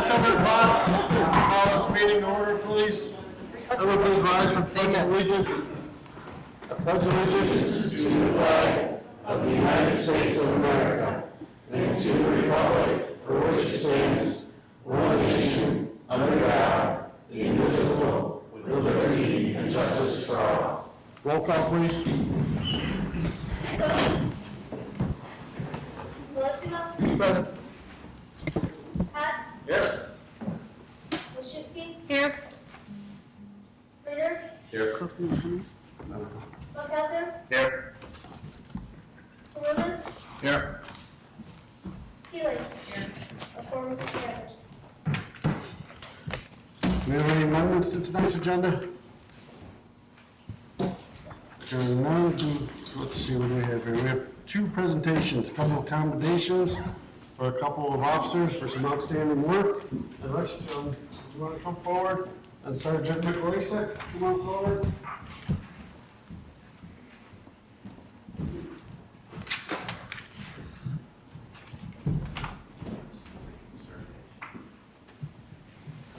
7 o'clock. Call this meeting to order, please. Everyone please rise for pledge of allegiance. I pledge allegiance to the flag of the United States of America and to the republic for which it stands, one nation, under God, indivisible, with liberty and justice for all. Roll call, please. Milosimo. Present. Pat. Here. Wojcicki. Here. Readers. Here. Lockhauser. Here. Loomis. Here. Sealy. A form is established. Do we have any amendments to tonight's agenda? Hearing none, let's see what we have here. We have 2 presentations, a couple of accommodations for a couple of officers for some outstanding work. Alex, do you want to come forward? And Sergeant Mikulasek, come on forward.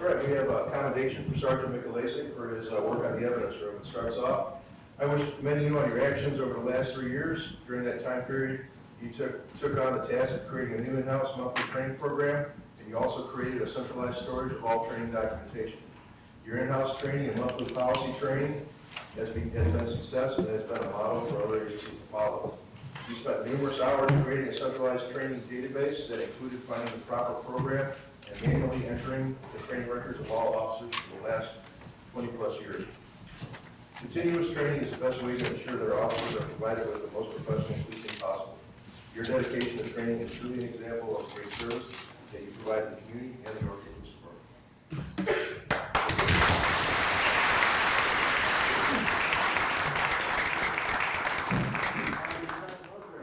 All right, we have a commendation for Sergeant Mikulasek for his work on the evidence room. It starts off, I wish to commend you on your actions over the last 3 years. During that time period, you took on the task of creating a new in-house monthly training program, and you also created a centralized storage of all training documentation. Your in-house training and monthly policy training has been a success and has been a model for other agencies to follow. You spent numerous hours creating a centralized training database that included finding the proper program and manually entering the training records of all officers for the last 20-plus years. Continuous training is the best way to ensure that our officers are provided with the most professional policing possible. Your dedication to training is truly an example of great service that you provide to the community and the Yorkville Police Department.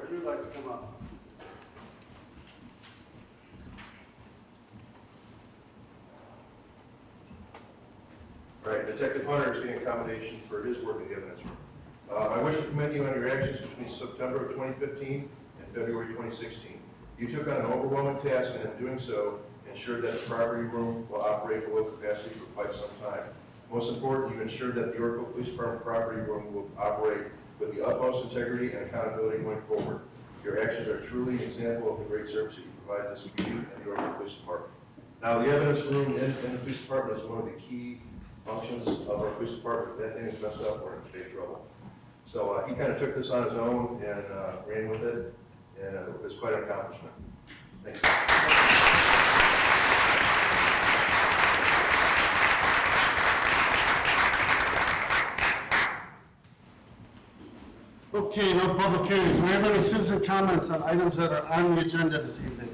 If you'd like to come up. Right, Detective Hunter is getting accommodation for his work in the evidence room. I wish to commend you on your actions between September of 2015 and February 2016. You took on an overwhelming task and in doing so, ensured that the property room will operate below capacity for quite some time. Most important, you ensured that the Yorkville Police Department property room will operate with the utmost integrity and accountability going forward. Your actions are truly an example of the great service that you provide this community and the Yorkville Police Department. Now, the evidence room in the police department is one of the key functions of our police department. If that thing is messed up, we're in big trouble. So he kind of took this on his own and ran with it, and it's quite an accomplishment. Thank you. Okay, no public hearings. Do we have any citizen comments on items that are on the agenda this evening?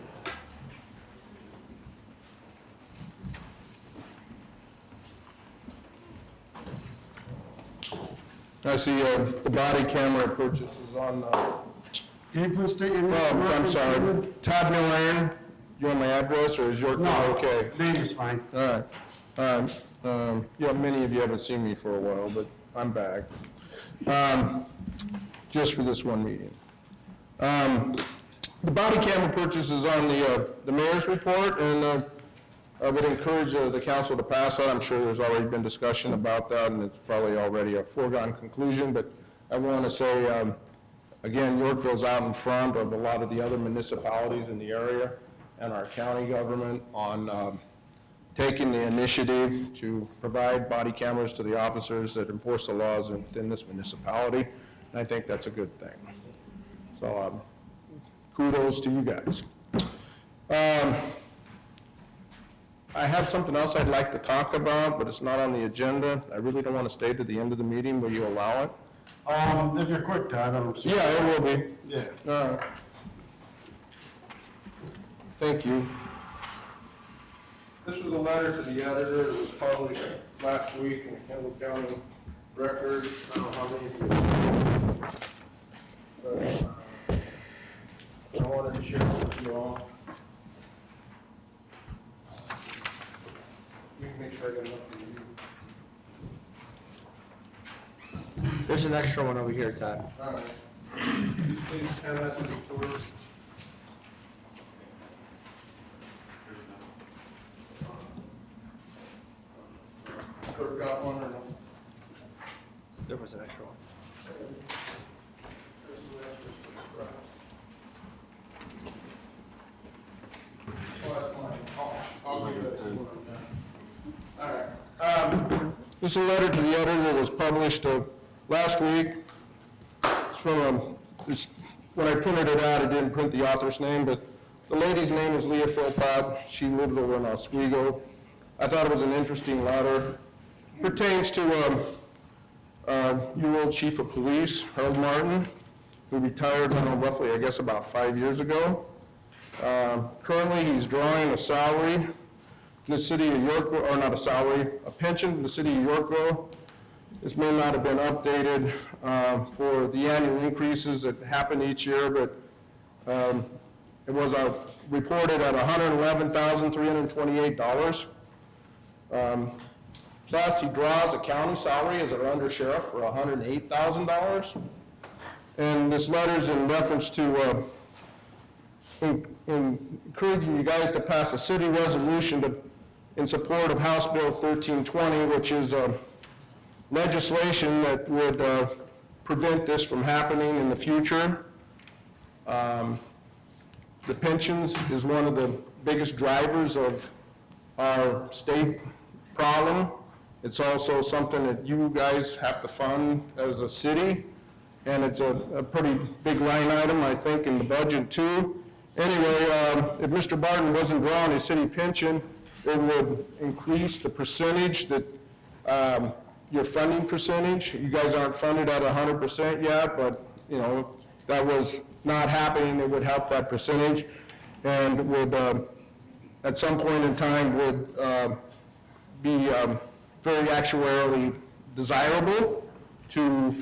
I see the body camera purchases on, Can you please state your name? I'm sorry, Todd Milan. You want my address, or is Yorkville okay? Name is fine. All right. Yeah, many of you haven't seen me for a while, but I'm back. Just for this one meeting. The body camera purchase is on the mayor's report, and I would encourage the council to pass that. I'm sure there's already been discussion about that, and it's probably already a foregone conclusion, but I want to say, again, Yorkville's out in front of a lot of the other municipalities in the area and our county government on taking the initiative to provide body cameras to the officers that enforce the laws within this municipality, and I think that's a good thing. So kudos to you guys. I have something else I'd like to talk about, but it's not on the agenda. I really don't want to stay to the end of the meeting. Will you allow it? If you're quick, Todd, I don't see. Yeah, it will be. Yeah. All right. Thank you. This was a letter to the editor. It was published last week in the Kendall County Record. I don't know how many of you, but I wanted to share it with you all. You can make sure I got enough for you. There's an extra one over here, Todd. All right. Please hand that to the clerk. Clerk got one or no? There was an extra one. This is a letter to the editor that was published last week. It's from, when I printed it out, it didn't print the author's name, but the lady's name is Leah Philpott. She lived over in Oswego. I thought it was an interesting letter. Pertains to your old chief of police, Harold Martin, who retired roughly, I guess, about 5 years ago. Currently, he's drawing a salary in the city of Yorkville, or not a salary, a pension in the city of Yorkville. This may not have been updated for the annual increases that happen each year, but it was reported at $111,328. Plus, he draws a county salary as an under sheriff for $108,000. And this letter's in reference to encouraging you guys to pass a city resolution in support of House Bill 1320, which is legislation that would prevent this from happening in the future. The pensions is one of the biggest drivers of our state problem. It's also something that you guys have to fund as a city, and it's a pretty big line item, I think, in the budget too. Anyway, if Mr. Barton wasn't drawing his city pension, it would increase the percentage that, your funding percentage. You guys aren't funded at 100% yet, but, you know, that was not happening, it would help that percentage, and would, at some point in time, would be very actuarially desirable to,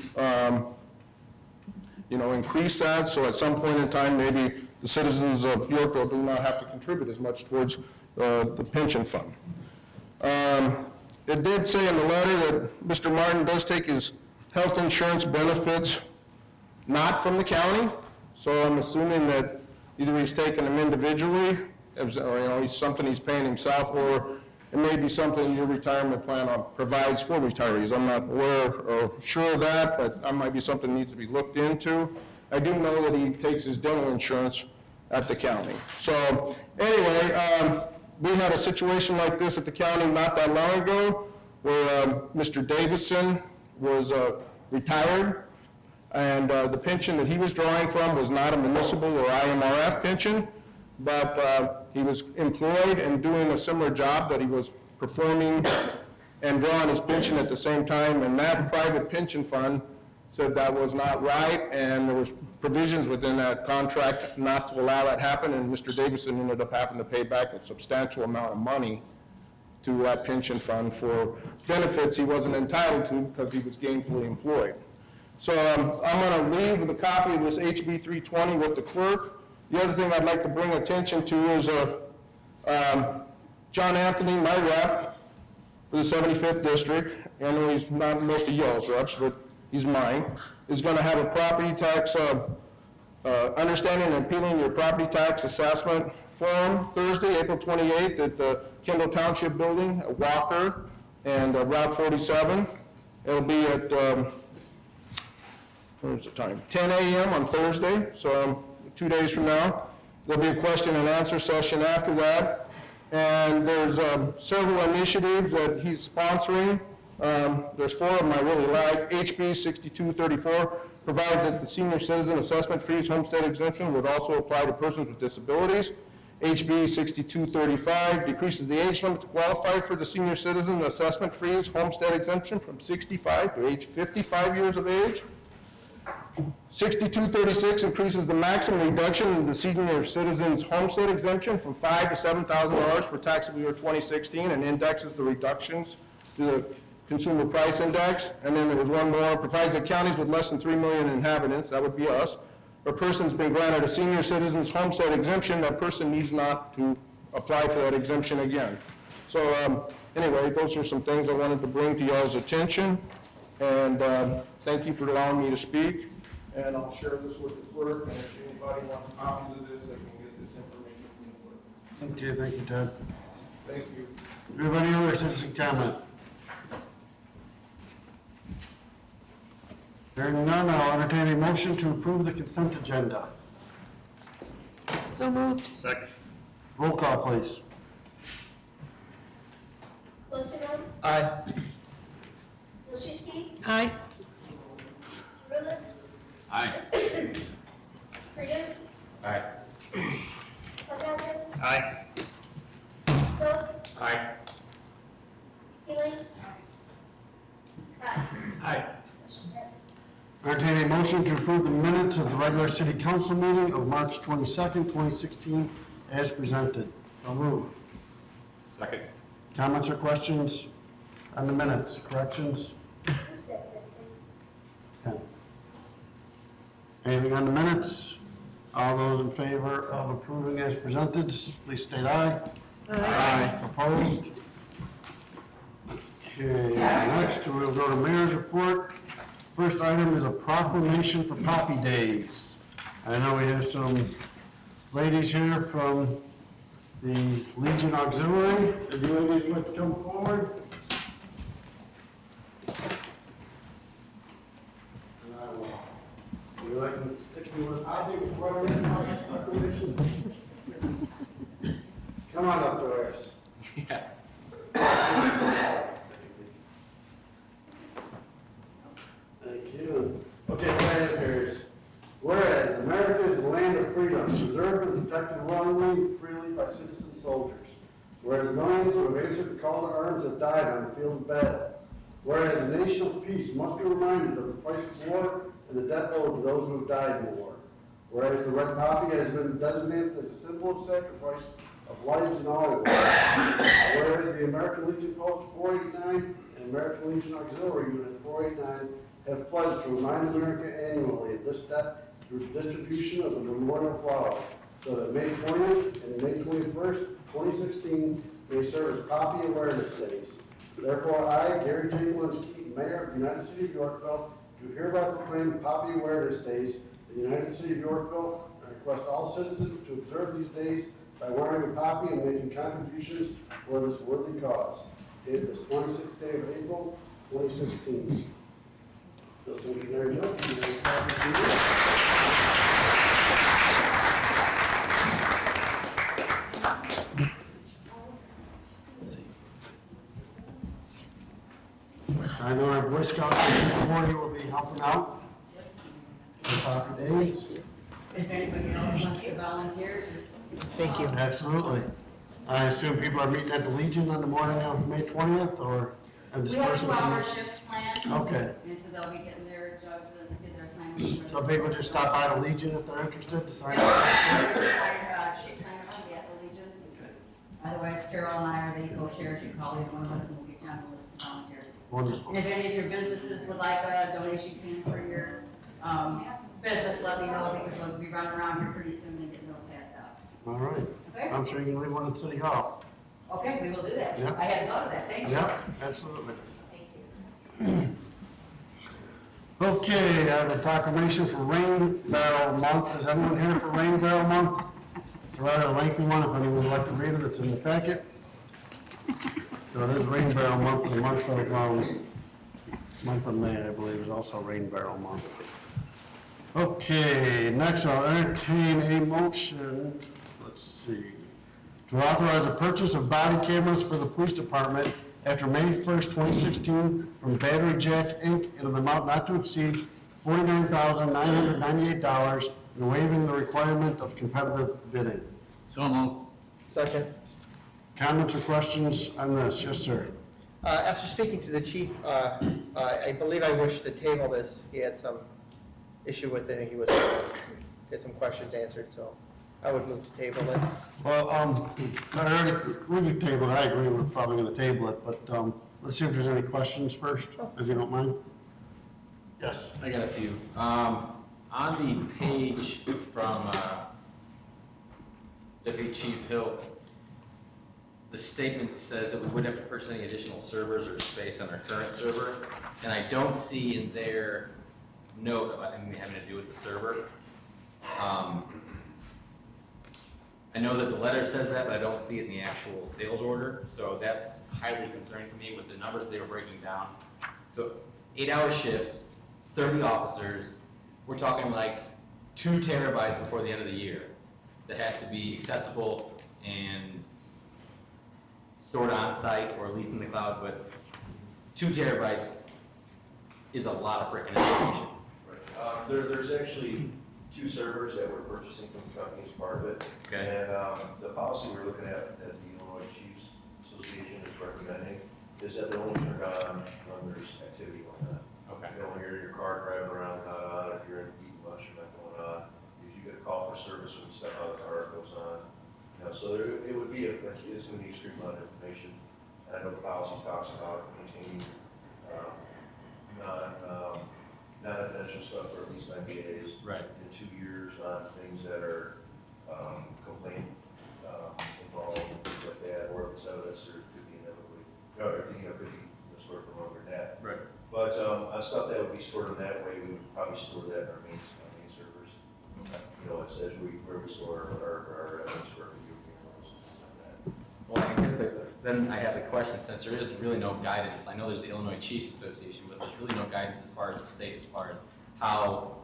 increase that, so at some point in time, maybe the citizens of Yorkville do not have to contribute as much towards the pension fund. It did say in the letter that Mr. Martin does take his health insurance benefits not from the county, so I'm assuming that either he's taking them individually, or he's something he's paying himself, or it may be something your retirement plan provides for retirees. I'm not aware or sure of that, but that might be something that needs to be looked into. I do know that he takes his dental insurance at the county. So anyway, we had a situation like this at the county not that long ago, where Mr. Davidson was retired, and the pension that he was drawing from was not a municipal or IMRF pension, but he was employed and doing a similar job that he was performing and drawing his pension at the same time, and that private pension fund said that was not right, and there was provisions within that contract not to allow that happen, and Mr. Davidson ended up having to pay back a substantial amount of money to that pension fund for benefits he wasn't entitled to because he was gainfully employed. So I'm going to leave with a copy of this HB 320 with the clerk. The other thing I'd like to bring attention to is John Anthony, my rep for the 75th District, I know he's not most of y'all's reps, but he's mine, is going to have a property tax, understanding and appealing your property tax assessment forum Thursday, April 28th at the Kendall Township Building at Walker and Route 47. It'll be at, where's the time? 10 a.m. on Thursday, so 2 days from now. There'll be a question and answer session after that. And there's several initiatives that he's sponsoring. There's 4 of them I really like. HB 6234 provides that the senior citizen assessment fees homestead exemption would also apply to persons with disabilities. HB 6235 decreases the age limit to qualify for the senior citizen assessment fees homestead exemption from 65 to age 55 years of age. 6236 increases the maximum reduction in the senior citizen's homestead exemption from $5,000 to $7,000 for taxable year 2016 and indexes the reductions to the Consumer Price Index. And then there was one more, provides that counties with less than 3 million inhabitants, that would be us, if a person's been granted a senior citizen's homestead exemption, that person needs not to apply for that exemption again. So anyway, those are some things I wanted to bring to y'all's attention. And thank you for allowing me to speak. And I'll share this with the clerk, and if anybody wants copies of this, they can get this information from the clerk. Okay, thank you, Ted. Thank you. Do we have any other citizen comment? Hearing none, I'll entertain a motion to approve the consent agenda. So moved. Second. Roll call, please. Luciano, Aye. Wilczewski, Aye. Rulis, Aye. Fritos, Aye. Householder, Aye. Philip, Aye. Sealing, Hot. Aye. Motion passes. Entertain a motion to approve the minutes of the regular city council meeting of March 22nd, 2016, as presented. So move. Second. Comments or questions on the minutes, corrections? Who seconded, please? Okay. Anything on the minutes? All those in favor of approving as presented, please state aye. Aye. Opposed? Okay, next we'll go to mayor's report. First item is a proclamation for Poppy Days. I know we have some ladies here from the Legion Auxiliary. If you ladies would come forward. And I will. Would you like to stick me with Poppy before I read my proclamation? Come on up, Doris. Thank you. Okay, what I have here is, whereas America is a land of freedom, preserved and protected willingly and freely by citizen soldiers. Whereas millions who have answered the call to arms have died on the field of battle. Whereas a nation of peace must be reminded of the price of war and the debt owed to those who have died in war. Whereas the red poppy has been designated as a symbol of sacrifice of lives in all wars. Whereas the American Legion Post 489 and American Legion Auxiliary Unit 489 have pledged to remind America annually of this debt through the distribution of the memorial flower, so that May 20th and May 21st, 2016 may serve as Poppy Awareness Days. Therefore, I, Gary J. Linsky, Mayor of the United City of Yorkville, do hereby proclaim Poppy Awareness Days in the United City of Yorkville, and request all citizens to observe these days by wearing a poppy and making contributions for this worthy cause. Dated this 26th day of April, 2016. So thank you very much. You may have a seat. I know our Boy Scouts before you will be helping out. For Poppy Days. If anybody else wants to volunteer, just. Thank you. Absolutely. I assume people are meeting at the Legion on the morning of May 20th, or? and We have dispersing? 2-hour shifts planned. Okay. And so they'll be getting their jugs and get their assignments. So people just stop by the Legion if they're interested to sign up? Sign up on the Legion. Otherwise, Carol and I are the co-chairs. You call either one of us and we'll get you on the list to volunteer. Wonderful. And if any of your businesses would like a donation can for your business, let me know because we'll be running around here pretty soon and getting those passed out. All right. Okay? I'm sure you can leave one at City Hall. Okay, we will do that. Yeah. I hadn't thought of that. Thank you. Yep, absolutely. Thank you. Okay, I have a proclamation for Rain Barrel Month. Is everyone here for Rain Barrel Month? It's a rather lengthy one, if anyone would like to read it, it's in the packet. So it is Rain Barrel Month, the month of May, I believe, is also Rain Barrel Month. Okay, next I'll entertain a motion, let's see, to authorize a purchase of body cameras for the police department after May 1st, 2016, from Battery Jack, Inc., in an amount not to exceed $49,998, and waiving the requirement of competitive bidding. So moved. Second. Comments or questions on this? Yes, sir. After speaking to the chief, I believe I wish to table this. He had some issue with it, and he was, get some questions answered, so I would move to table it. Well, we could table it, I agree, we're probably gonna table it, but, let's see if there's any questions first, if you don't mind. Yes. I got a few. On the page from Deputy Chief Hill, the statement says that we wouldn't have to purchase any additional servers or space on our current server, and I don't see in their note about anything having to do with the server. I know that the letter says that, but I don't see it in the actual sales order, so that's highly concerning to me with the numbers they were breaking down. So 8-hour shifts, 30 officers, we're talking like 2 terabytes before the end of the year that has to be accessible and stored on site or at least in the cloud, but 2 terabytes is a lot of freaking information. Right. There's actually 2 servers that we're purchasing from the company as part of it. Okay. And the policy we're looking at the Illinois Chiefs Association is recommending is that they only turn on when there's activity going on. Okay. You don't hear your car driving around, not on. If you're eating lunch, you're not going on. If you get a call for service when you step out of the car, it goes on. You know, so it would be, it's going to be extreme amount of information. And I know the policy talks about maintaining non-essential stuff for at least 90 days. Right. In 2 years on things that are complaint involved, things like that, or if it's evidence, or it could be inevitably, or, could be stored from over net. Right. But on stuff that would be stored in that way, we would probably store that in our main servers. You know, as where we store our evidence for video cameras, things like that. Well, I guess then I have the question, since there is really no guidance, I know there's the Illinois Chiefs Association, but there's really no guidance as far as the state, as far as how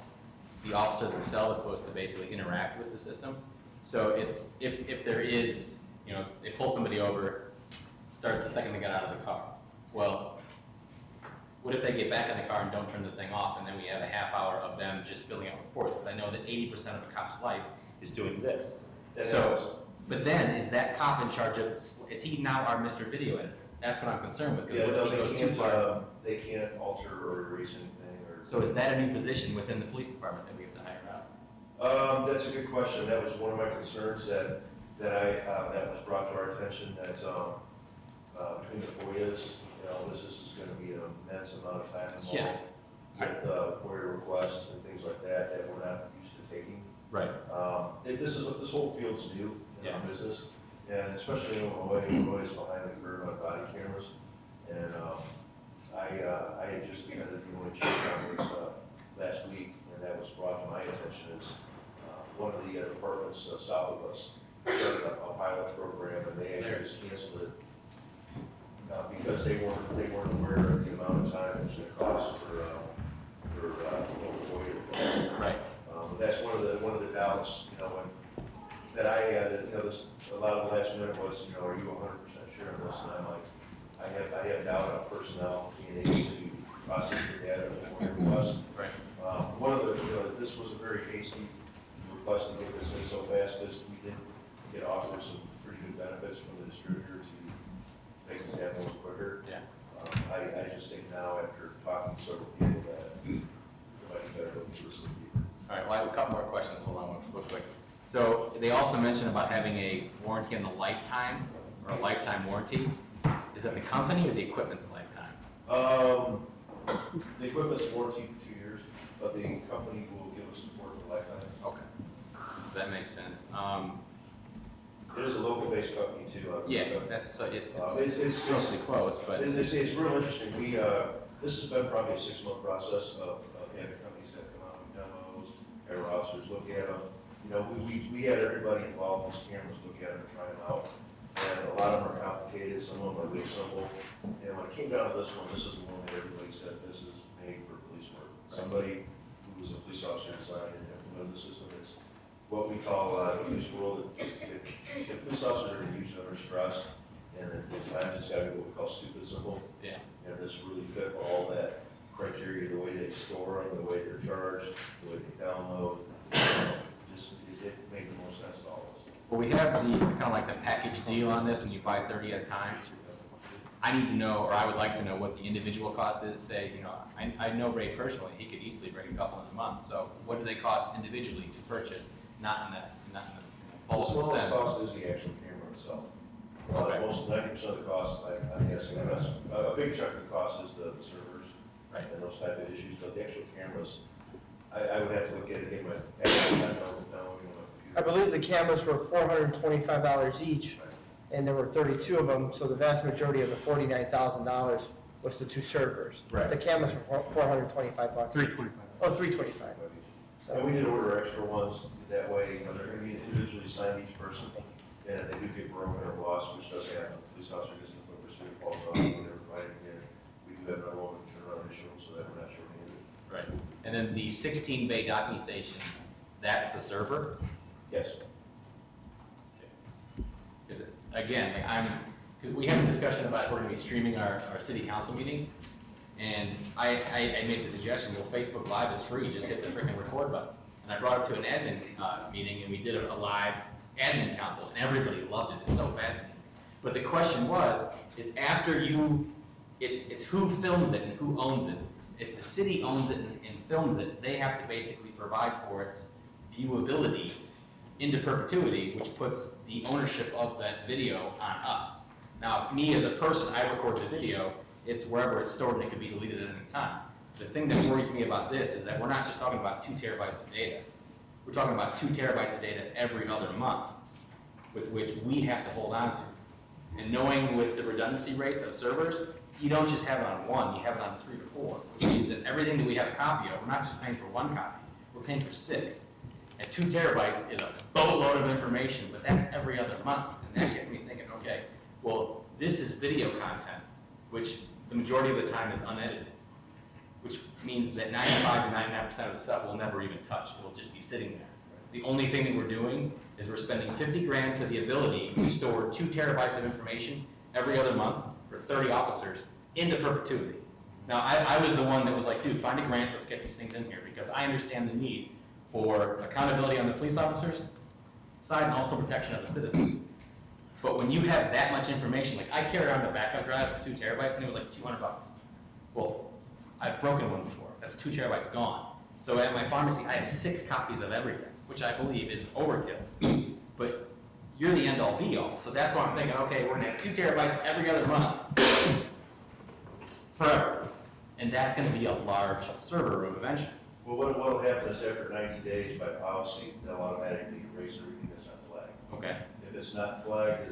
the officer themselves is supposed to basically interact with the system. So it's, if there is, they pull somebody over, starts the second they get out of the car. Well, what if they get back in the car and don't turn the thing off, and then we have a half hour of them just filling out reports? Because I know that 80% of a cop's life is doing this. But then, is that cop in charge of, is he now our Mr. Video Editor? That's what I'm concerned with, because what if he goes too far? They can't alter or erase anything, or. So is that a new position within the police department that we have to hire out? That's a good question. That was one of my concerns that was brought to our attention, that between the FOIAs, this is gonna be an immense amount of time involved. Yeah. With FOIA requests and things like that we're not used to taking. Right. This whole field's new in our business, and especially in Illinois is behind the curve on body cameras. And I had just been at the Illinois Chief Conference last week, and that was brought to my attention as one of the departments south of us started a pilot program, and they actually just canceled it because they weren't aware of the amount of time it's going to cost for FOIA requests. Right. That's one of the doubts, that I had, a lot of the last minute was, are you 100% sure of this? And I'm like, I have doubt on personnel being able to process the data before it was. Right. One of the, this was a very hasty request to get this in so fast, because we did get offered some pretty good benefits from the distributor to make this happen a little quicker. Yeah. I just think now, after talking to several people, that it might be better to listen to people. All right, well, I have a couple more questions. Hold on real quick. So they also mentioned about having a warranty on the lifetime, or a lifetime warranty. Is that the company or the equipment's lifetime? The equipment's warranty for 2 years, but the company will give us support for lifetime. Okay. So that makes sense. It is a local-based company too. Yeah, that's, it's It's mostly close, but. It's real interesting. This has been probably a 6-month process of having companies that come out with demos, have our officers look at them. We had everybody involved in these cameras look at them and try them out. And a lot of them are complicated, some of them are really simple. And when it came down to this one, this is the one that everybody said, this is made for police work. Somebody who was a police officer designed and implemented the system. It's what we call, in the police world, the police officers are usually under stress, and at times it's got to be what we call stupid simple. Yeah. And this really fit all that criteria, the way they store them, the way they're charged, the way they download. It made the most sense to all of us. Well, we have the, kind of like the package deal on this, when you buy 30 at a time. I need to know, or I would like to know what the individual cost is. Say, I know Ray personally, he could easily bring a couple in a month. So what do they cost individually to purchase? Not in the bulk The sense. smallest cost is the actual camera itself. Okay. Most 90% of the cost, I'm guessing, a big chunk of the cost is the servers. Right. And those type of issues, but the actual cameras, I would have to look at it, get my, I believe the cameras were $425 each, and there were 32 of them, so the vast majority of the $49,000 was the 2 servers. Right. The cameras were $425. $325. Oh, $325. And we did order extra ones that way, they're going to be individually signed each person. And if they do get broken or lost, which does happen, the police officer gets in the pursuit, falls off, when they're provided again, we do have another one to turn around issue, so that we're not short-handed. Right. And then the 16-bay docking station, that's the server? Yes. Because again, because we had a discussion about if we're gonna be streaming our city council meetings, and I made the suggestion, well, Facebook Live is free, just hit the freaking record button. And I brought it to an admin meeting, and we did a live admin council, and everybody loved it, it's so fascinating. But the question is after it's who films it and who owns it. If the city owns it and films it, they have to basically provide for its viewability into perpetuity, which puts the ownership of that video on us. Now, me as a person, I record the video, it's wherever it's stored and it can be deleted at any time. The thing that worries me about this is that we're not just talking about 2 terabytes of data. We're talking about 2 terabytes of data every other month, with which we have to hold on to. And knowing with the redundancy rates of servers, you don't just have it on 1, you have it on 3 or 4, which means that everything that we have a copy of, we're not just paying for 1 copy, we're paying for 6. And 2 terabytes is a boatload of information, but that's every other month. And that gets me thinking, okay, well, this is video content, which the majority of the time is unedited, which means that 95 to 99% of the stuff we'll never even touch. It'll just be sitting there. The only thing that we're doing is we're spending 50 grand for the ability to store 2 terabytes of information every other month for 30 officers into perpetuity. Now, I was the one that was like, dude, find a grant, let's get these things in here, because I understand the need for accountability on the police officers' side and also protection of the citizens. But when you have that much information, like I carry around a backup drive of 2 terabytes and it was like $200. Well, I've broken one before. That's 2 terabytes gone. So at my pharmacy, I have 6 copies of everything, which I believe is overkill. But you're the end-all be-all. So that's why I'm thinking, okay, we're gonna have 2 terabytes every other month forever. And that's gonna be a large server room eventually. Well, what'll happen is after 90 days by policy, they'll automatically erase everything that's not flagged. Okay. If it's not flagged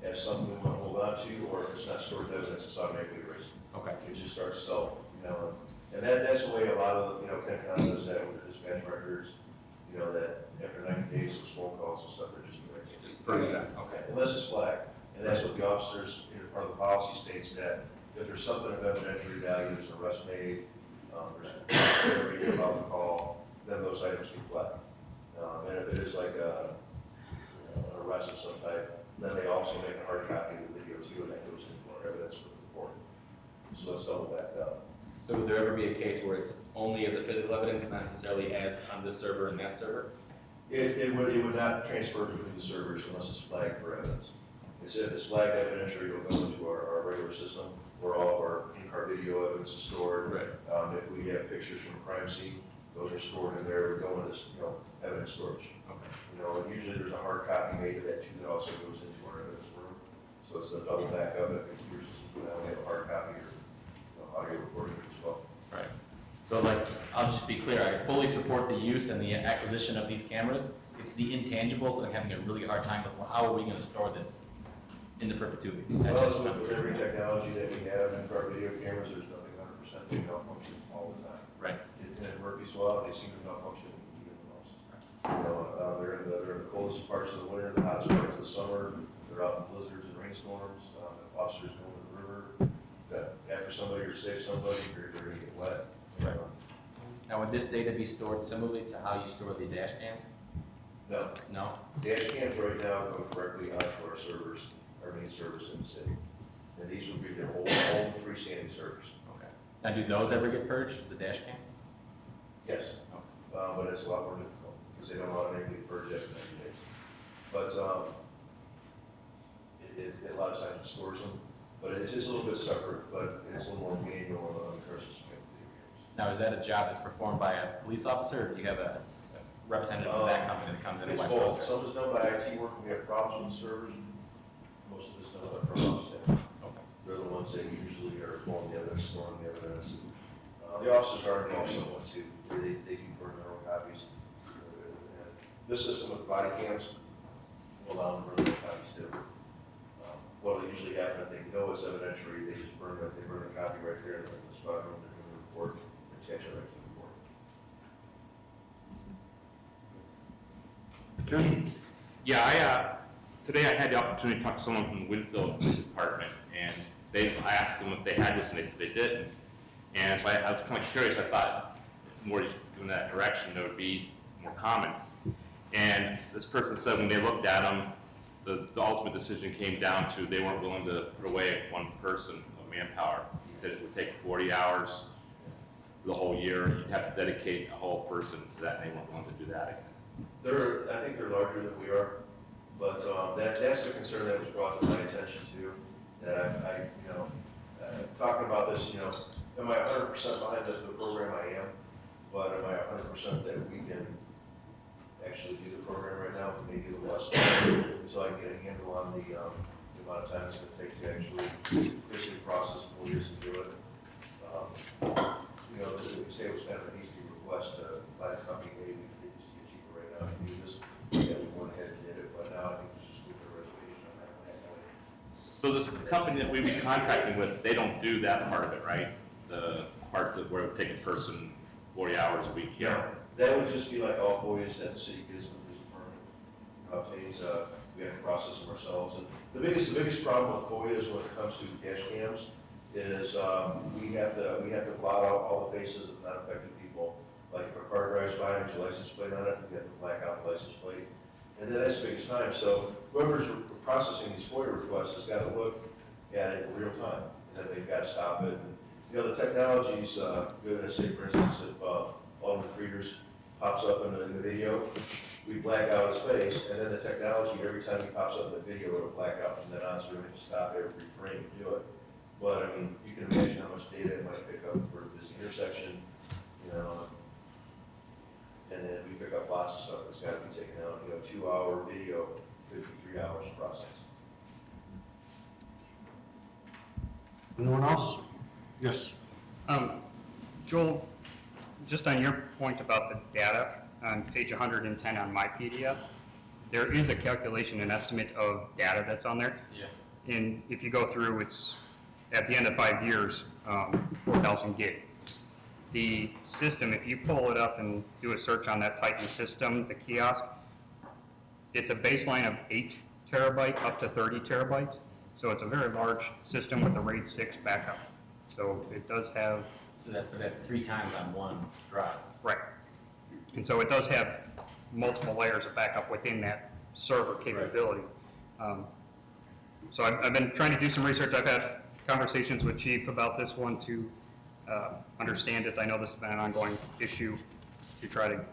as something we want to hold on to, or if it's not stored as evidence, it's automatically erased. Okay. It just starts self, and that's the way a lot of, Kencom does that with the dispatch records, that after 90 days, those phone calls and stuff, they're just erased. Just burn it up. Okay. Unless it's flagged. And that's what the officers, part of the policy states that if there's something of evidentiary value, there's an arrest made, there's a reading about the call, then those items get flagged. And if it is like an arrest of some type, then they also make a hard copy of the video too, and that goes into our evidence report. So it's double backed up. So would there ever be a case where it's only as a physical evidence, not necessarily as on this server and that server? It would not transfer between the servers unless it's flagged for evidence. If it's flagged evidentiary, it'll go into our regular system where all of our in-car video evidence is stored. Right. If we have pictures from a crime scene, those are stored in there, we go into this, evidence storage. Okay. And usually there's a hard copy made of that too that also goes into our evidence room. So it's a double backup if it's yours, we have a hard copy or audio recording as well. Right. So I'll just be clear, I fully support the use and the acquisition of these cameras. It's the intangibles that I'm having a really hard time with. Well, how are we gonna store this into perpetuity? That's Well, just so with every technology that we have in our video cameras, there's nothing 100% that malfunction all the time. right. And Murphy's Law, they seem to malfunction even the most. They're in the coldest parts of the winter, the hottest parts of the summer, they're out in blizzards and rainstorms, officers go to the river, that after somebody or save somebody, they're gonna get wet. Right. Now, would this data be stored similarly to how you store the dash cams? No, No? dash cams right now go directly onto our servers, our main servers in the city. And these would be their old freestanding servers. Okay. Now, do those ever get purged, the dash cams? Yes, but it's a lot more difficult because they don't automatically purge after 90 days. But a lot of times it stores them, but it's just a little bit separate, but it's a little more manual on the curses. Now, is that a job that's performed by a police officer, or do you have a representative of that company that comes in and It's wipes both. those? Some is done by IT work when we have problems with the servers. Most of it's done by front office staff. Okay. They're the ones that usually are pulling the evidence, storing the evidence. The officers are involved somewhat too. They do burn their own copies. And this system with body cams will allow them to burn their own copies too. What will usually happen if they know it's evidentiary, they just burn the copy right there in the spot room, they're going to report, attach it right to the report. Ken? Yeah, today I had the opportunity to talk to someone from the Winfield Police Department, and I asked them if they had this, and they said they didn't. And so I was kind of curious, I thought more in that direction, it would be more common. And this person said when they looked at them, the ultimate decision came down to they weren't willing to put away one person of manpower. He said it would take 40 hours the whole year. You'd have to dedicate a whole person to that, and they weren't willing to do that, I guess. I think they're larger than we are, but that's the concern that was brought to my attention too. That talking about this, am I 100% behind the program? I am, but am I 100% that we can actually do the program right now? Maybe a little less, until I can get a handle on the amount of time it's going to take to actually quickly process FOIAs and do it. As we say, it was kind of an easy request by the company, maybe we could just get cheaper right now to do this. Yeah, we went ahead and did it, but now I think we just leave the reservation on that one. So this company that we'd be contracting with, they don't do that part of it, right? The part that where it would take a person 40 hours a week here. Yeah, that would just be like all FOIAs that the city gives them, is a permit. Obtains, we have to process them ourselves. And the biggest problem with FOIAs when it comes to dash cams is we have to blot out all the faces of non-affected people. Like if a car drives by and there's a license plate on it, we have to black out the license plate. And then that's the biggest time. So whoever's processing these FOIA requests has got to look at it in real time. And then they've got to stop it. And, the technology's good. Say, for instance, if Alderman Frieders pops up in the video, we black out his face, and then the technology, every time he pops up in the video, it'll black out from then on, so we have to stop every frame to do it. But, I mean, you can imagine how much data it might pick up for this intersection, and then we pick up lots of stuff that's got to be taken out. 2-hour video, 53 hours to process. Anyone else? Yes. Joel, just on your point about the data, on page 110 on my PDF, there is a calculation, an estimate of data that's on there. Yeah. And if you go through, it's at the end of 5 years, 4,000 gig. The system, if you pull it up and do a search on that Titan system, the kiosk, it's a baseline of 8 terabyte up to 30 terabytes. So it's a very large system with a RAID 6 backup. So it does have... So that's 3 times on one drive. Right. And so it does have multiple layers of backup within that server capability. So I've been trying to do some research. I've had conversations with Chief about this one to understand it. I know this has been an ongoing issue to try to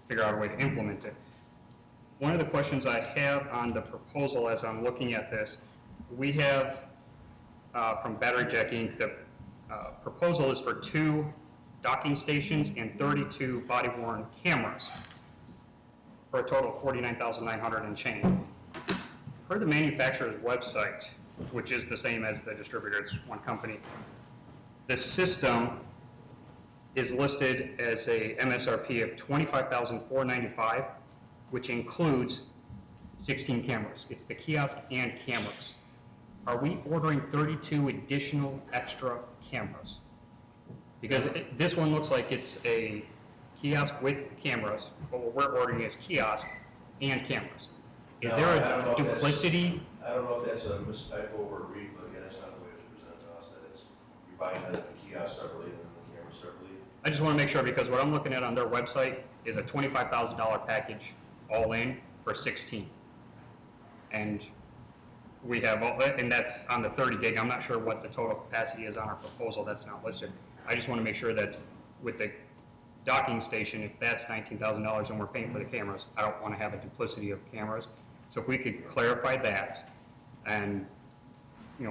figure out a way to implement it. One of the questions I have on the proposal as I'm looking at this, we have from Battery Jack Inc., the proposal is for 2 docking stations and 32 body-worn cameras for a total of $49,900 and change. Per the manufacturer's website, which is the same as the distributor, it's one company, the system is listed as a MSRP of $25,495, which includes 16 cameras. It's the kiosk and cameras. Are we ordering 32 additional extra cameras? Because this one looks like it's a kiosk with cameras, but what we're ordering is kiosk and cameras. Is No, there I don't know a if that's- duplicity? I don't know if that's a mistype or a read, but again, that's not the way it's presented to us, that it's, you're buying the kiosk separately and then the camera separately. I just want to make sure, because what I'm looking at on their website is a $25,000 package all in for 16. And we have, and that's on the 30 gig. I'm not sure what the total capacity is on our proposal. That's not listed. I just want to make sure that with the docking station, if that's $19,000 and we're paying for the cameras, I don't want to have a duplicity of cameras. So if we could clarify that and,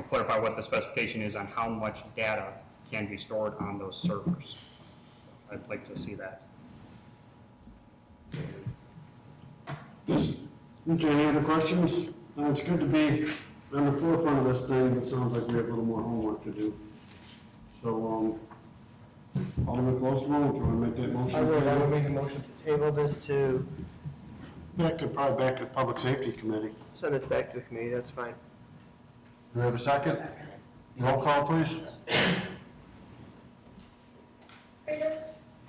clarify what the specification is on how much data can be stored on those servers. I'd like to see that. Okay, any other questions? It's good to be on the forefront of this thing. It sounds like we have a little more homework to do. So, Alderman Closewell, do you want to make that motion? I would make a motion to table this to Probably back to the Public Safety Committee. send it back to the committee, that's fine. Do we have a second? Roll call, please. Frieders.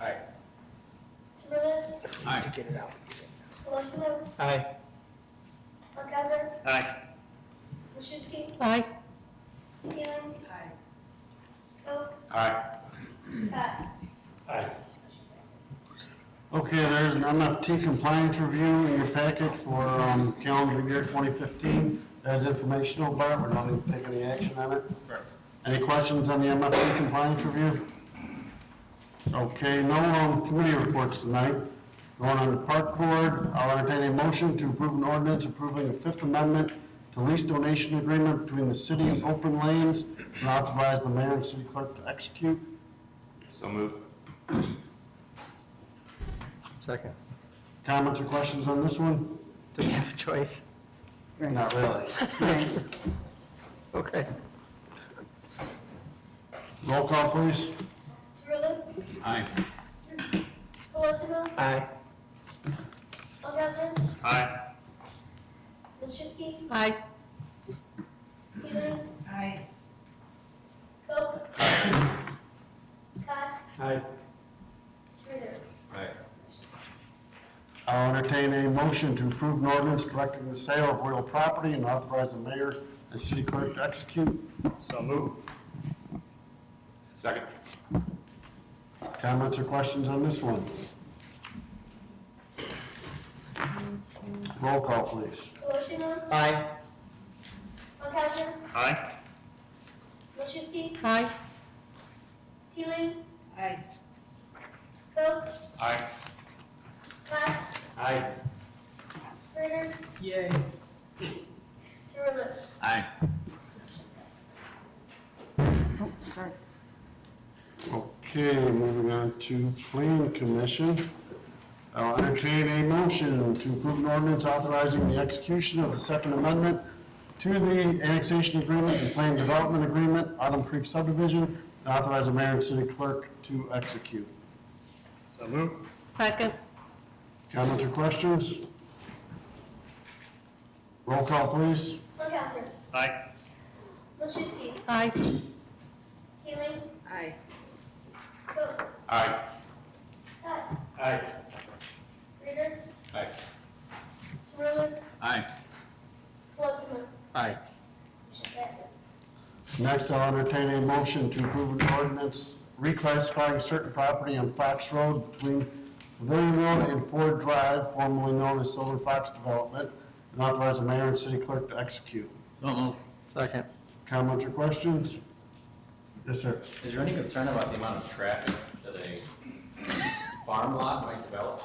Aye. Chimmerlis. To get it out. Colosimo. Aye. Alcázar. Aye. Luszewski. Aye. Teeling. Aye. Stoll. Aye. Pat. Aye. Okay, there's an MFT compliance review in your packet for calendar year 2015. That's informational, Bart, we don't need to take any action on it. Any questions on the MFT compliance review? Okay, no committee reports tonight. Going on the park board, I'll entertain a motion to approve an ordinance approving a Fifth Amendment to lease donation agreement between the city and Open Lanes and authorize the mayor and city clerk to execute. So moved. Second. Comments or questions on this one? Do we have a choice? Not really. Okay. Roll call, please. Childs. Aye. Colosimo. Aye. Lukasher. Aye. Machuski. Aye. Teeling. Aye. Coe. Pat. Aye. Schmitters. Aye. I'll entertain a motion to approve an ordinance directing the sale of real property and authorize the mayor and city clerk to execute. So move. Second. Comments or questions on this one? Roll call, please. Colosimo. Aye. Lukasher. Aye. Machuski. Aye. Teeling. Aye. Coe. Aye. Pat. Aye. Schmitters. Yay. Childs. Aye. Sorry. Okay, moving on to plan commission. I'll entertain a motion to approve an ordinance authorizing the execution of the Second Amendment to the annexation agreement and plan development agreement, Autumn Creek subdivision, and authorize the mayor and city clerk to execute. So move. Second. Comments or questions? Roll call, please. Lukasher. Aye. Machuski. Aye. Teeling. Aye. Coe. Aye. Pat. Aye. Schmitters. Aye. Childs. Aye. Colosimo. Aye. Motion passes. Next, I'll entertain a motion to approve an ordinance reclassifying certain property on Fox Road between Pavilion Road and Ford Drive, formerly known as Silver Fox Development, and authorize the mayor and city clerk to execute. Second. Comments or questions? Yes, sir. Is there any concern about the amount of traffic that a farm lot might develop?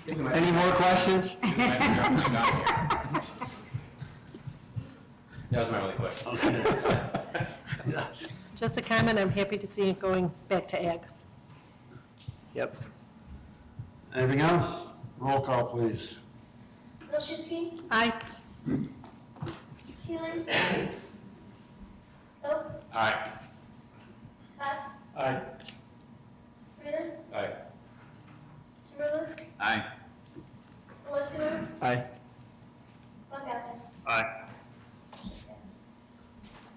Any more questions? That was my only question. Just a comment, I'm happy to see it going back to ag. Yep. Anything else? Roll call, please. Machuski. Aye. Teeling. Coe. Aye. Pat. Aye. Schmitters. Aye. Childs. Aye. Colosimo. Aye. Lukasher. Aye.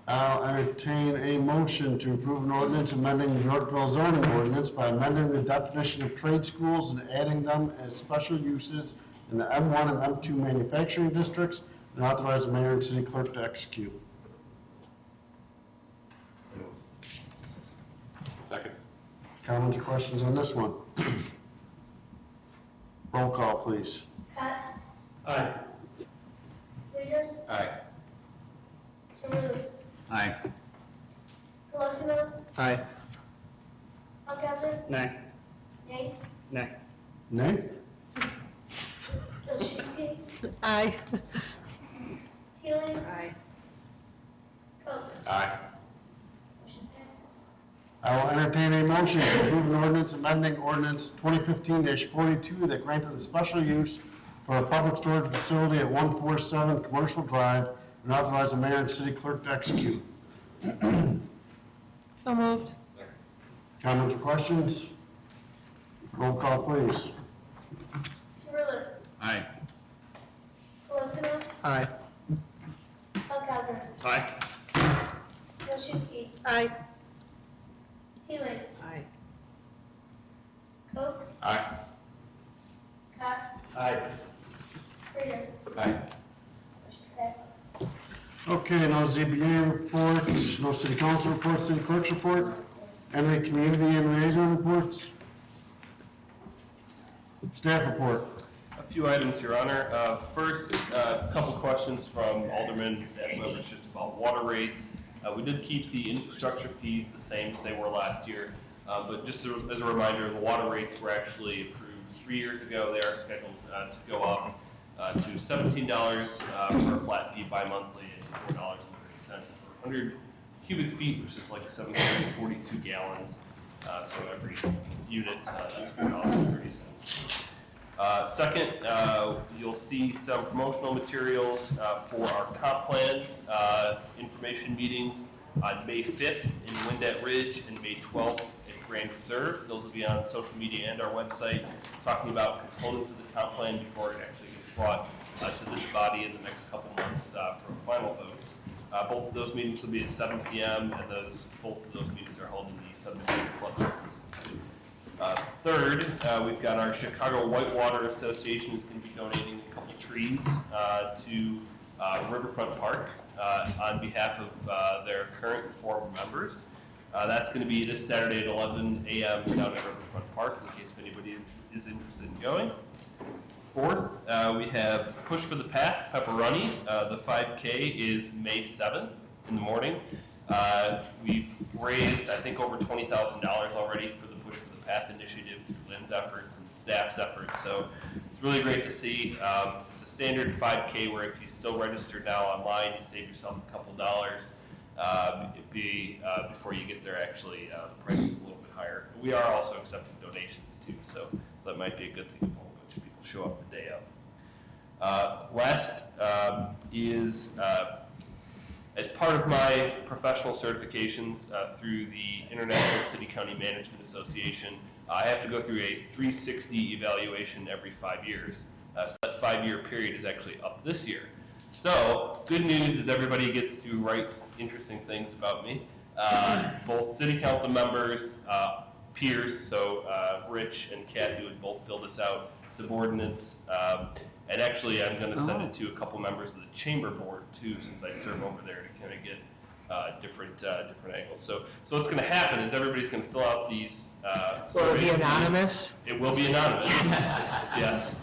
I'll entertain a motion to approve an ordinance amending the Yorkville zoning ordinance by amending the definition of trade schools and adding them as special uses in the M1 and M2 manufacturing districts, and authorize the mayor and city clerk to execute. Second. Comments or questions on this one? Roll call, please. Pat. Aye. Schmitters. Aye. Childs. Aye. Colosimo. Aye. Lukasher. Nay. Nay. Nay. Nay? Machuski. Aye. Teeling. Aye. Coe. Aye. Motion passes. I will entertain a motion to approve an ordinance amending ordinance 2015-42 that granted the special use for a public storage facility at 147 Commercial Drive, and authorize the mayor and city clerk to execute. So moved. Comments or questions? Roll call, please. Childs. Aye. Colosimo. Aye. Lukasher. Aye. Machuski. Aye. Teeling. Aye. Coe. Aye. Pat. Aye. Schmitters. Aye. Motion passes. Okay, no ZBA reports, no city council reports, city clerk's report, any community and liaison reports? Staff report. A few items, Your Honor. First, a couple questions from aldermen and staff members just about water rates. We did keep the infrastructure fees the same as they were last year, but just as a reminder, the water rates were actually approved 3 years ago. They are scheduled to go up to $17 for a flat fee bi-monthly and $4.30 per 100 cubic feet, which is like 742 gallons. So every unit is $4.30. Second, you'll see some promotional materials for our comp plan information meetings on May 5th in Windette Ridge and May 12th at Grand Reserve. Those will be on social media and our website, talking about components of the comp plan before it actually gets brought to this body in the next couple months for a final vote. Both of those meetings will be at 7 p.m. and both of those meetings are held in the subdivision club. Third, we've got our Chicago Whitewater Association is going to be donating a couple trees to Riverfront Park on behalf of their current and former members. That's going to be this Saturday at 11 a.m. down at Riverfront Park, in case anybody is interested in going. Fourth, we have Push for the Path, Pepperoni. The 5K is May 7th in the morning. We've raised, I think, over $20,000 already for the Push for the Path initiative through Lynn's efforts and staff's efforts. So it's really great to see. It's a standard 5K where if you still register now online, you save yourself a couple dollars. Before you get there, actually, the price is a little bit higher. We are also accepting donations too, so that might be a good thing if a whole bunch of people show up the day of. Last is as part of my professional certifications through the International City County Management Association, I have to go through a 360 evaluation every 5 years. So that 5-year period is actually up this year. So good news is everybody gets to write interesting things about me. Both city council members, peers, so Rich and Kathy would both fill this out, subordinates, and actually I'm going to send it to a couple members of the chamber board too, since I serve over there to kind of get different angles. So what's going to happen is everybody's going to fill out these. Will it be anonymous? It will be anonymous. Yes.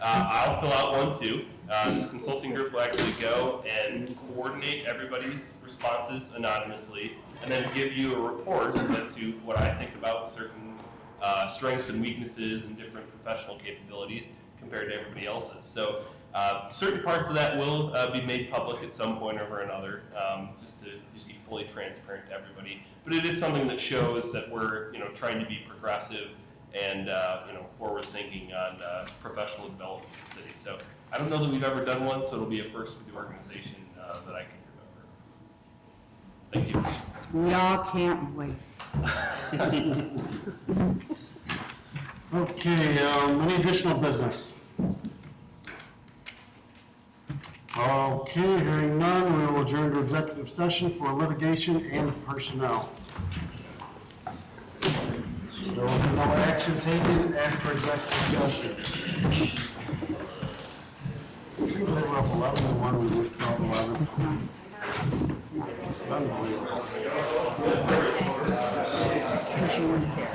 I'll fill out one too. This consulting group will actually go and coordinate everybody's responses anonymously, and then give you a report as to what I think about certain strengths and weaknesses and different professional capabilities compared to everybody else's. So certain parts of that will be made public at some point or another, just to be fully transparent to everybody. But it is something that shows that we're trying to be progressive and forward thinking on professional development in the city. So I don't know that we've ever done one, so it'll be a first for the organization that I can remember. Thank you. We all can't wait. Okay, any additional business? Okay, hearing none, we will adjourn to executive session for litigation and personnel. There will be no action taken after executive session. We were up 11 to 1, we moved 12 11. Unbelievable. Because you weren't there.